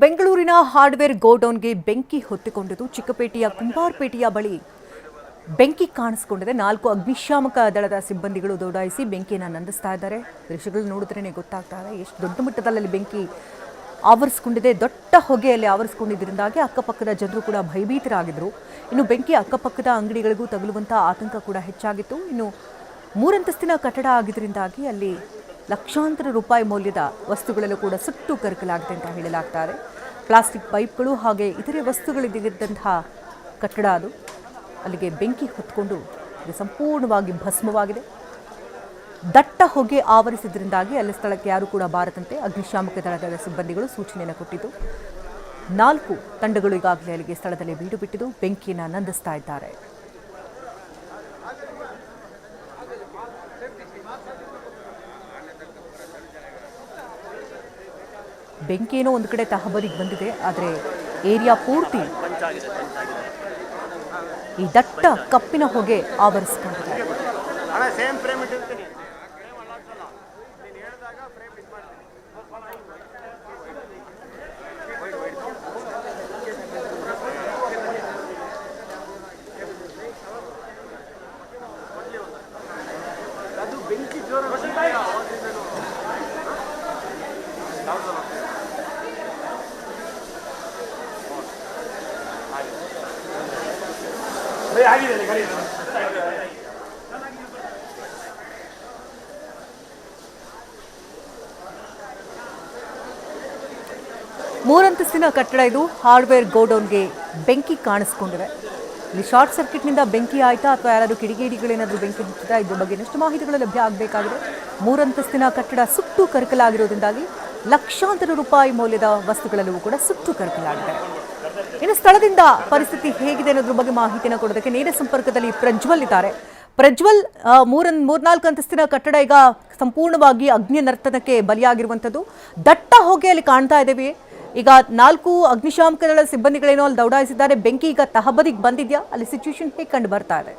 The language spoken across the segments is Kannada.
ಬೆಂಗಳೂರಿನ ಹಾರ್ಡ್ವೇರ್ ಗೋಡೌನ್ಗೆ ಬೆಂಕಿ ಹೊತ್ತಿಕೊಂಡಿದ್ದು ಚಿಕ್ಕಪೇಟೆಯ ಕುಂಬಾರಪೇಟೆಯ ಬಳಿ ಬೆಂಕಿ ಕಾಣಿಸಿಕೊಂಡಿದೆ. 4 ಅಗ್ನಿಶಾಮಕ ದಳದ ಸಿಬ್ಬಂದಿಗಳು ದೌಡಾಯಿಸಿ ಬೆಂಕಿಯನ್ನು ನಂದಿಸ್ತಾ ಇದ್ದಾರೆ. ದೃಶ್ಯಗಳು ನೋಡಿದ್ರೇನೆ ಗೊತ್ತಾಗ್ತಾ ಇದೆ ಎಷ್ಟು ದೊಡ್ಡ ಮಟ್ಟದಲ್ಲಿ ಬೆಂಕಿ ಆವರಿಸಿಕೊಂಡಿದೆ. ದೊಡ್ಡ ಹೊಗೆಯಲ್ಲಿ ಆವರಿಸಿಕೊಂಡಿದ್ದರಿಂದಾಗಿ ಅಕ್ಕಪಕ್ಕದ ಜನರು ಕೂಡ ಭಯಭೀತರಾಗಿದ್ದರು. ಇನ್ನು ಬೆಂಕಿ ಅಕ್ಕಪಕ್ಕದ ಅಂಗಡಿಗಳಿಗೂ ತಗುಲುವಂತಹ ಆತಂಕ ಕೂಡ ಹೆಚ್ಚಾಗಿತ್ತು. ಇನ್ನು 3 ಅಂತಸ್ತಿನ ಕಟ್ಟಡ ಆಗಿದ್ದರಿಂದಾಗಿ ಅಲ್ಲಿ ಲಕ್ಷಾಂತರ ರೂಪಾಯಿ ಮೌಲ್ಯದ ವಸ್ತುಗಳಲ್ಲೂ ಕೂಡ ಸುಟ್ಟು ಕರಕಲಾಗಿದೆ ಅಂತ ಹೇಳಲಾಗ್ತಾ ಇದೆ. ಪ್ಲಾಸ್ಟಿಕ್ ಪೈಪ್ಗಳು ಹಾಗೆ ಇತರೆ ವಸ್ತುಗಳಿದ್ದಂತಹ ಕಟ್ಟಡ ಅದು. ಅಲ್ಲಿಗೆ ಬೆಂಕಿ ಹೊತ್ಕೊಂಡು ಸಂಪೂರ್ಣವಾಗಿ ಭಸ್ಮವಾಗಿದೆ. ದಟ್ಟ ಹೊಗೆ ಆವರಿಸಿದ್ರಿಂದಾಗಿ ಅಲ್ಲಿ ಸ್ಥಳಕ್ಕೆ ಯಾರು ಕೂಡ ಬಾರದಂತೆ ಅಗ್ನಿಶಾಮಕ ದಳದ ಸಿಬ್ಬಂದಿಗಳು ಸೂಚನೆಯನ್ನು ಕೊಟ್ಟಿದ್ದು 4 ತಂಡಗಳು ಈಗಾಗಲೇ ಅಲ್ಲಿಗೆ ಸ್ಥಳದಲ್ಲಿ ಬೀಡು ಬಿಟ್ಟಿದ್ದು ಬೆಂಕಿಯನ್ನು ನಂದಿಸ್ತಾ ಇದ್ದಾರೆ. ಬೆಂಕಿ ಏನೋ ಒಂದು ಕಡೆ ತಹಬದಿಗೆ ಬಂದಿದೆ, ಆದರೆ ಏರಿಯಾ ಪೂರ್ತಿ ಈ ದಟ್ಟ ಕಪ್ಪಿನ ಹೊಗೆ ಆವರಿಸಿಕೊಂಡಿದೆ. ಮೂರಂತಸ್ತಿನ ಕಟ್ಟಡ ಇದು. ಹಾರ್ಡ್ವೇರ್ ಗೋಡೌನ್ಗೆ ಬೆಂಕಿ ಕಾಣಿಸಿಕೊಂಡಿದೆ. ಇಲ್ಲಿ ಶಾರ್ಟ್ ಸರ್ಕ್ಯೂಟ್ನಿಂದ ಬೆಂಕಿ ಆಯ್ತಾ ಅಥವಾ ಯಾರಾದರೂ ಕಿಡಿಗೇಡಿಗಳೇನಾದರೂ ಬೆಂಕಿ ಹಚ್ಚಿದ ಇದ್ರ ಬಗ್ಗೆ ಇನ್ನಷ್ಟು ಮಾಹಿತಿಗಳು ಲಭ್ಯ ಆಗಬೇಕಾಗಿದೆ. 3 ಅಂತಸ್ತಿನ ಕಟ್ಟಡ ಸುಟ್ಟು ಕರಕಲಾಗಿರೋದ್ರಿಂದಾಗಿ ಲಕ್ಷಾಂತರ ರೂಪಾಯಿ ಮೌಲ್ಯದ ವಸ್ತುಗಳೆಲ್ಲವೂ ಕೂಡ ಸುಟ್ಟು ಕರಕಲಾಗಿದೆ. ಇನ್ನು ಸ್ಥಳದಿಂದ ಪರಿಸ್ಥಿತಿ ಹೇಗಿದೆ ಅನ್ನೋದ್ರ ಬಗ್ಗೆ ಮಾಹಿತಿಯನ್ನು ಕೊಡೋದಕ್ಕೆ ನೇರ ಸಂಪರ್ಕದಲ್ಲಿ ಪ್ರಜ್ವಲ್ ಇದ್ದಾರೆ. ಪ್ರಜ್ವಲ್, 3-4 ಅಂತಸ್ತಿನ ಕಟ್ಟಡ ಈಗ ಸಂಪೂರ್ಣವಾಗಿ ಅಗ್ನಿ ನರ್ತನಕ್ಕೆ ಬಲಿಯಾಗಿರುವಂಥದ್ದು. ದಟ್ಟ ಹೊಗೆಯಲ್ಲಿ ಕಾಣ್ತಾ ಇದ್ದೇವೆ. ಈಗ 4 ಅಗ್ನಿಶಾಮಕ ದಳದ ಸಿಬ್ಬಂದಿಗಳೇನೋ ಅಲ್ಲಿ ದೌಡಾಯಿಸಿದ್ದಾರೆ. ಬೆಂಕಿ ಈಗ ತಹಬದಿಗೆ ಬಂದಿದ್ಯಾ? ಅಲ್ಲಿ ಸಿಚುವೇಶನ್ ಹೇಗೆ ಕಂಡು ಬರ್ತಾ ಇದೆ?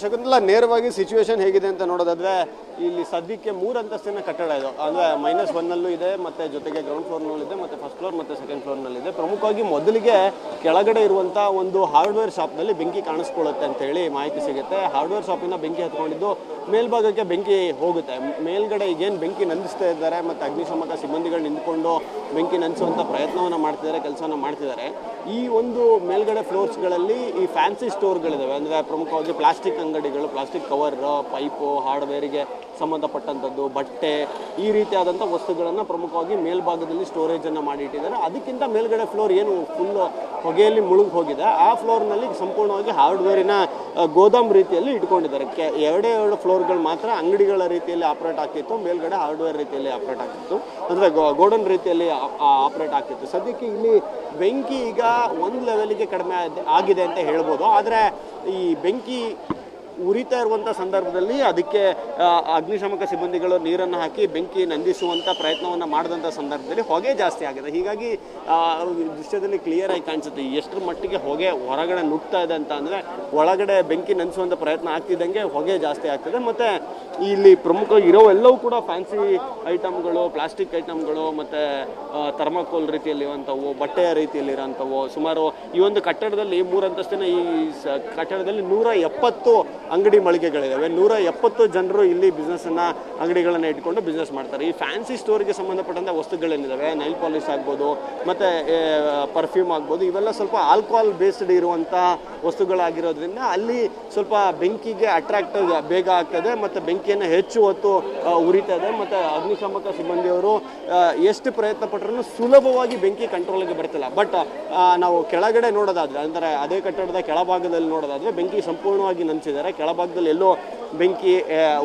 ಶಕುಂತಲಾ, ನೇರವಾಗಿ ಸಿಚುವೇಶನ್ ಹೇಗಿದೆ ಅಂತ ನೋಡೋದಾದ್ರೆ ಇಲ್ಲಿ ಸದ್ಯಕ್ಕೆ 3 ಅಂತಸ್ತಿನ ಕಟ್ಟಡ ಇದು. ಅಂದರೆ -1ನಲ್ಲೂ ಇದೆ, ಮತ್ತು ಜೊತೆಗೆ ಗ್ರೌಂಡ್ ಫ್ಲೋರ್ನಲ್ಲೂ ಇದೆ, ಮತ್ತು ಫಸ್ಟ್ ಫ್ಲೋರ್ ಮತ್ತು ಸೆಕೆಂಡ್ ಫ್ಲೋರ್ನಲ್ಲಿದೆ. ಪ್ರಮುಖವಾಗಿ ಮೊದಲಿಗೆ ಕೆಳಗಡೆ ಇರುವಂಥ ಒಂದು ಹಾರ್ಡ್ವೇರ್ ಶಾಪ್ನಲ್ಲಿ ಬೆಂಕಿ ಕಾಣಿಸ್ಕೊಳ್ಳುತ್ತೆ ಅಂತ ಹೇಳಿ ಮಾಹಿತಿ ಸಿಗುತ್ತೆ. ಹಾರ್ಡ್ವೇರ್ ಶಾಪಿನ ಬೆಂಕಿ ಹತ್ಕೊಂಡಿದ್ದು ಮೇಲ್ಭಾಗಕ್ಕೆ ಬೆಂಕಿ ಹೋಗುತ್ತೆ. ಮೇಲ್ಗಡೆ ಈಗೇನು ಬೆಂಕಿ ನಂದಿಸ್ತಾ ಇದ್ದಾರೆ ಮತ್ತು ಅಗ್ನಿಶಾಮಕ ಸಿಬ್ಬಂದಿಗಳು ನಿಂತ್ಕೊಂಡು ಬೆಂಕಿ ನಂದಿಸುವಂಥ ಪ್ರಯತ್ನವನ್ನು ಮಾಡ್ತಿದ್ದಾರೆ, ಕೆಲಸವನ್ನು ಮಾಡ್ತಿದ್ದಾರೆ. ಈ ಒಂದು ಮೇಲ್ಗಡೆ ಫ್ಲೋರ್ಸ್ಗಳಲ್ಲಿ ಈ ಫ್ಯಾನ್ಸಿ ಸ್ಟೋರ್ಗಳಿದ್ದಾವೆ. ಅಂದರೆ ಪ್ರಮುಖವಾಗಿ ಪ್ಲಾಸ್ಟಿಕ್ ಅಂಗಡಿಗಳು, ಪ್ಲಾಸ್ಟಿಕ್ ಕವರ್, ಪೈಪು, ಹಾರ್ಡ್ವೇರಿಗೆ ಸಂಬಂಧಪಟ್ಟಂಥದ್ದು, ಬಟ್ಟೆ, ಈ ರೀತಿಯಾದಂಥ ವಸ್ತುಗಳನ್ನು ಪ್ರಮುಖವಾಗಿ ಮೇಲ್ಭಾಗದಲ್ಲಿ ಸ್ಟೋರೇಜನ್ನು ಮಾಡಿ ಇಟ್ಟಿದ್ದಾರೆ. ಅದಕ್ಕಿಂತ ಮೇಲ್ಗಡೆ ಫ್ಲೋರ್ ಏನು ಫುಲ್ ಹೊಗೆಯಲ್ಲಿ ಮುಳುಗಿ ಹೋಗಿದೆ, ಆ ಫ್ಲೋರ್ನಲ್ಲಿ ಸಂಪೂರ್ಣವಾಗಿ ಹಾರ್ಡ್ವೇರಿನ ಗೋದಾಮ್ ರೀತಿಯಲ್ಲಿ ಇಟ್ಕೊಂಡಿದ್ದಾರೆ. 2 ಫ್ಲೋರ್ಗಳು ಮಾತ್ರ ಅಂಗಡಿಗಳ ರೀತಿಯಲ್ಲಿ ಆಪ್ರೇಟ್ ಆಗ್ತಿತ್ತು, ಮೇಲ್ಗಡೆ ಹಾರ್ಡ್ವೇರ್ ರೀತಿಯಲ್ಲಿ ಆಪ್ರೇಟ್ ಆಗ್ತಿತ್ತು, ಅಂದರೆ ಗೋಡೌನ್ ರೀತಿಯಲ್ಲಿ ಆಪ್ರೇಟ್ ಆಗ್ತಿತ್ತು. ಸದ್ಯಕ್ಕೆ ಇಲ್ಲಿ ಬೆಂಕಿ ಈಗ ಒಂದು ಲೆವೆಲ್ಗೆ ಕಡಿಮೆ ಆಗಿದೆ ಅಂತ ಹೇಳ್ಬೋದು. ಆದರೆ ಈ ಬೆಂಕಿ ಉರಿತಾ ಇರುವಂಥ ಸಂದರ್ಭದಲ್ಲಿ ಅದಕ್ಕೆ ಅಗ್ನಿಶಾಮಕ ಸಿಬ್ಬಂದಿಗಳು ನೀರನ್ನು ಹಾಕಿ ಬೆಂಕಿ ನಂದಿಸುವಂಥ ಪ್ರಯತ್ನವನ್ನು ಮಾಡಿದಂಥ ಸಂದರ್ಭದಲ್ಲಿ ಹೊಗೆ ಜಾಸ್ತಿ ಆಗಿದೆ. ಹೀಗಾಗಿ ದೃಶ್ಯದಲ್ಲಿ ಕ್ಲಿಯರ್ ಆಗಿ ಕಾಣಿಸುತ್ತೆ ಎಷ್ಟರ ಮಟ್ಟಿಗೆ ಹೊಗೆ ಹೊರಗಡೆ ನುಗ್ತಾ ಇದೆ ಅಂತ. ಅಂದರೆ ಒಳಗಡೆ ಬೆಂಕಿ ನಂದಿಸುವಂಥ ಪ್ರಯತ್ನ ಆಗ್ತಿದ್ದಂಗೆ ಹೊಗೆ ಜಾಸ್ತಿ ಆಗ್ತದೆ. ಮತ್ತು ಇಲ್ಲಿ ಪ್ರಮುಖ ಇರೋ ಎಲ್ಲವೂ ಕೂಡ ಫ್ಯಾನ್ಸಿ ಐಟಮ್ಗಳು, ಪ್ಲಾಸ್ಟಿಕ್ ಐಟಮ್ಗಳು, ಮತ್ತು ಥರ್ಮಾಕೋಲ್ ರೀತಿಯಲ್ಲಿರುವಂಥವು, ಬಟ್ಟೆಯ ರೀತಿಯಲ್ಲಿರೋಂಥವು ಸುಮಾರು ಈ ಒಂದು ಕಟ್ಟಡದಲ್ಲಿ 3 ಅಂತಸ್ತಿನ ಈ ಕಟ್ಟಡದಲ್ಲಿ 170 ಅಂಗಡಿ ಮಳಿಗೆಗಳಿದ್ದಾವೆ. 170 ಜನರು ಇಲ್ಲಿ ಬಿಸ್ನೆಸ್ಸನ್ನು, ಅಂಗಡಿಗಳನ್ನು ಇಟ್ಕೊಂಡು ಬಿಸ್ನೆಸ್ ಮಾಡ್ತಾರೆ. ಈ ಫ್ಯಾನ್ಸಿ ಸ್ಟೋರಿಗೆ ಸಂಬಂಧಪಟ್ಟಂಥ ವಸ್ತುಗಳೇನಿದ್ದಾವೆ, ನೈಲ್ ಪಾಲಿಶ್ ಆಗ್ಬೋದು, ಮತ್ತು ಪರ್ಫ್ಯೂಮ್ ಆಗ್ಬೋದು, ಇವೆಲ್ಲ ಸ್ವಲ್ಪ ಆಲ್ಕೋಹಾಲ್ ಬೇಸ್ಡ್ ಇರುವಂಥ ವಸ್ತುಗಳಾಗಿರೋದ್ರಿಂದ ಅಲ್ಲಿ ಸ್ವಲ್ಪ ಬೆಂಕಿಗೆ ಅಟ್ರಾಕ್ಟ್ ಬೇಗ ಆಗ್ತದೆ ಮತ್ತು ಬೆಂಕಿಯನ್ನು ಹೆಚ್ಚು ಹೊತ್ತು ಉರಿತದೆ. ಮತ್ತು ಅಗ್ನಿಶಾಮಕ ಸಿಬ್ಬಂದಿಯವರು ಎಷ್ಟು ಪ್ರಯತ್ನ ಪಟ್ಟರೂ ಸುಲಭವಾಗಿ ಬೆಂಕಿ ಕಂಟ್ರೋಲ್ಗೆ ಬರ್ತಿಲ್ಲ. ಬಟ್ ನಾವು ಕೆಳಗಡೆ ನೋಡೋದಾದರೆ, ಅಂದರೆ ಅದೇ ಕಟ್ಟಡದ ಕೆಳಭಾಗದಲ್ಲಿ ನೋಡೋದಾದರೆ ಬೆಂಕಿ ಸಂಪೂರ್ಣವಾಗಿ ನಂದಿಸಿದ್ದಾರೆ. ಕೆಳಭಾಗದಲ್ಲಿ ಎಲ್ಲೋ ಬೆಂಕಿ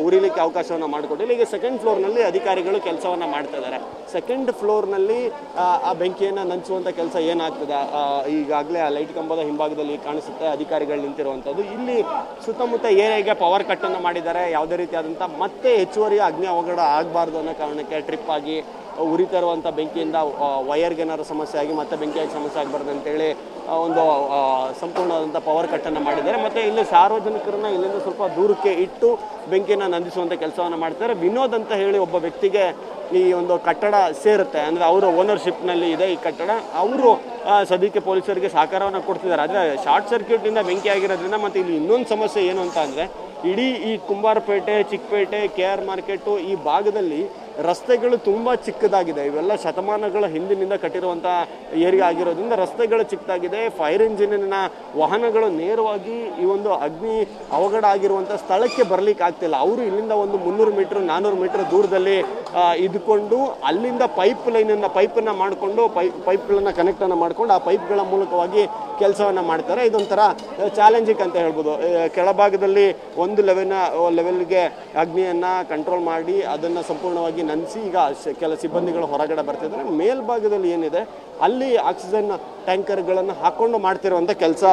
ಉರಿಲಿಕ್ಕೆ ಅವಕಾಶವನ್ನು ಮಾಡಿಕೊಟ್ಟಿಲ್ಲ. ಈಗ ಸೆಕೆಂಡ್ ಫ್ಲೋರ್ನಲ್ಲಿ ಅಧಿಕಾರಿಗಳು ಕೆಲಸವನ್ನು ಮಾಡ್ತಾ ಇದ್ದಾರೆ. ಸೆಕೆಂಡ್ ಫ್ಲೋರ್ನಲ್ಲಿ ಆ ಬೆಂಕಿಯನ್ನು ನಂದಿಸುವಂಥ ಕೆಲಸ ಏನಾಗ್ತದೆ, ಈಗಾಗಲೇ ಆ ಲೈಟ್ ಕಂಬದ ಹಿಂಭಾಗದಲ್ಲಿ ಕಾಣಿಸುತ್ತೆ ಅಧಿಕಾರಿಗಳು ನಿಂತಿರುವಂಥದ್ದು. ಇಲ್ಲಿ ಸುತ್ತಮುತ್ತ ಏರಿಯಾಗೆ ಪವರ್ ಕಟ್ಟನ್ನು ಮಾಡಿದ್ದಾರೆ. ಯಾವುದೇ ರೀತಿಯಾದಂಥ ಮತ್ತೆ ಹೆಚ್ಚುವರಿ ಅಗ್ನಿ ಅವಘಡ ಆಗಬಾರ್ದು ಅನ್ನೋ ಕಾರಣಕ್ಕೆ ಟ್ರಿಪ್ ಆಗಿ ಉರಿತಾ ಇರುವಂಥ ಬೆಂಕಿಯಿಂದ ವಯರ್ಗೆ ಏನಾದ್ರು ಸಮಸ್ಯೆ ಆಗಿ ಮತ್ತೆ ಬೆಂಕಿಯಾಗಿ ಸಮಸ್ಯೆ ಆಗಬಾರ್ದು ಅಂತೇಳಿ ಒಂದು ಸಂಪೂರ್ಣವಾದಂಥ ಪವರ್ ಕಟ್ಟನ್ನು ಮಾಡಿದ್ದಾರೆ. ಮತ್ತು ಇಲ್ಲಿ ಸಾರ್ವಜನಿಕರನ್ನ ಇಲ್ಲಿಂದ ಸ್ವಲ್ಪ ದೂರಕ್ಕೆ ಇಟ್ಟು ಬೆಂಕಿಯನ್ನು ನಂದಿಸುವಂಥ ಕೆಲಸವನ್ನು ಮಾಡ್ತಾರೆ. ವಿನೋದ್ ಅಂತ ಹೇಳಿ ಒಬ್ಬ ವ್ಯಕ್ತಿಗೆ ಈ ಒಂದು ಕಟ್ಟಡ ಸೇರುತ್ತೆ, ಅಂದರೆ ಅವರ ಓನರ್ಶಿಪ್ನಲ್ಲಿ ಇದೆ ಈ ಕಟ್ಟಡ. ಅವರು ಸದ್ಯಕ್ಕೆ ಪೊಲೀಸರಿಗೆ ಸಹಕಾರವನ್ನು ಕೊಡ್ತಿದ್ದಾರೆ. ಆದರೆ ಶಾರ್ಟ್ ಸರ್ಕ್ಯೂಟಿಂದ ಬೆಂಕಿ ಆಗಿರೋದ್ರಿಂದ ಮತ್ತು ಇಲ್ಲಿ ಇನ್ನೊಂದು ಸಮಸ್ಯೆ ಏನು ಅಂತ ಅಂದರೆ ಇಡೀ ಈ ಕುಂಬಾರಪೇಟೆ, ಚಿಕ್ಕಪೇಟೆ, KR ಮಾರ್ಕೆಟು ಈ ಭಾಗದಲ್ಲಿ ರಸ್ತೆಗಳು ತುಂಬ ಚಿಕ್ಕದಾಗಿದೆ. ಇವೆಲ್ಲ ಶತಮಾನಗಳ ಹಿಂದಿನಿಂದ ಕಟ್ಟಿರುವಂಥ ಏರಿಯಾ ಆಗಿರೋದ್ರಿಂದ ರಸ್ತೆಗಳು ಚಿಕ್ಕದಾಗಿದೆ. ಫೈರ್ ಇಂಜಿನಿನ ವಾಹನಗಳು ನೇರವಾಗಿ ಈ ಒಂದು ಅಗ್ನಿ ಅವಘಡ ಆಗಿರುವಂಥ ಸ್ಥಳಕ್ಕೆ ಬರಲಿಕ್ಕೆ ಆಗ್ತಿಲ್ಲ. ಅವರು ಇಲ್ಲಿಂದ ಒಂದು 300 ಮೀಟ್ರ್ 400 ಮೀಟ್ರ್ ದೂರದಲ್ಲಿ ಇದ್ಕೊಂಡು ಅಲ್ಲಿಂದ ಪೈಪನ್ನು ಮಾಡಿಕೊಂಡು ಪೈಪ್ಗಳನ್ನು ಕನೆಕ್ಟನ್ನು ಮಾಡಿಕೊಂಡು ಆ ಪೈಪ್ಗಳ ಮೂಲಕವಾಗಿ ಕೆಲಸವನ್ನು ಮಾಡ್ತಾರೆ. ಇದೊಂಥರ ಚಾಲೆಂಜಿಂಗ್ ಅಂತ ಹೇಳ್ಬೋದು. ಕೆಳಭಾಗದಲ್ಲಿ ಒಂದು ಲೆವೆಲ್ಗೆ ಅಗ್ನಿಯನ್ನು ಕಂಟ್ರೋಲ್ ಮಾಡಿ ಅದನ್ನು ಸಂಪೂರ್ಣವಾಗಿ ನಂದಿಸಿ ಈಗ ಕೆಲ ಸಿಬ್ಬಂದಿಗಳು ಹೊರಗಡೆ ಬರ್ತಿದ್ದಾರೆ. ಮೇಲ್ಭಾಗದಲ್ಲಿ ಏನಿದೆ ಅಲ್ಲಿ ಆಕ್ಸಿಜನ್ ಟ್ಯಾಂಕರ್ಗಳನ್ನು ಹಾಕೊಂಡು ಮಾಡ್ತಿರುವಂಥ ಕೆಲಸ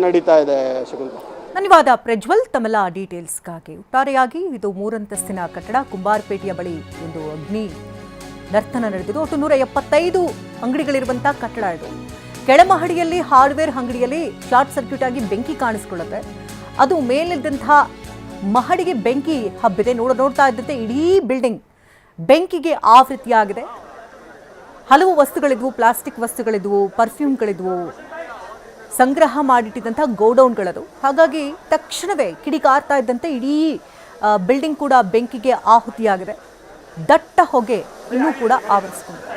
ನಡೀತಾ ಇದೆ. ಶಕುಂತಲಾ, ಧನ್ಯವಾದ ಪ್ರಜ್ವಲ್. ತಮ್ಮೆಲ್ಲ ಡೀಟೇಲ್ಸ್ಗಾಗಿ. ಒಟ್ಟಾರೆಯಾಗಿ ಇದು 3 ಅಂತಸ್ತಿನ ಕಟ್ಟಡ, ಕುಂಬಾರಪೇಟೆಯ ಬಳಿ ಒಂದು ಅಗ್ನಿ ನರ್ತನ ನಡೆದಿದ್ದು. ಒಟ್ಟು 175 ಅಂಗಡಿಗಳಿರುವಂತಹ ಕಟ್ಟಡ ಇದು. ಕೆಳಮಹಡಿಯಲ್ಲಿ ಹಾರ್ಡ್ವೇರ್ ಅಂಗಡಿಯಲ್ಲಿ ಶಾರ್ಟ್ ಸರ್ಕ್ಯೂಟ್ ಆಗಿ ಬೆಂಕಿ ಕಾಣಿಸ್ಕೊಳ್ಳುತ್ತೆ. ಅದು ಮೇಲಿದ್ದಂತಹ ಮಹಡಿಗೆ ಬೆಂಕಿ ಹಬ್ಬಿದೆ. ನೋಡ್ತಾ ಇದ್ದಂತೆ ಇಡೀ ಬಿಲ್ಡಿಂಗ್ ಬೆಂಕಿಗೆ ಆವೃತ್ತಿಯಾಗಿದೆ. ಹಲವು ವಸ್ತುಗಳಿದ್ವು, ಪ್ಲಾಸ್ಟಿಕ್ ವಸ್ತುಗಳಿದ್ವು, ಪರ್ಫ್ಯೂಮ್ಗಳಿದ್ವು, ಸಂಗ್ರಹ ಮಾಡಿಟ್ಟಿದ್ದಂಥ ಗೋಡೌನ್ಗಳದು. ಹಾಗಾಗಿ ತಕ್ಷಣವೇ ಕಿಡಿಕಾರ್ತಾ ಇದ್ದಂತೆ ಇಡೀ ಬಿಲ್ಡಿಂಗ್ ಕೂಡ ಬೆಂಕಿಗೆ ಆಹುತಿಯಾಗಿದೆ. ದಟ್ಟ ಹೊಗೆ ಇನ್ನೂ ಕೂಡ ಆವರಿಸಿಕೊಂಡಿದೆ.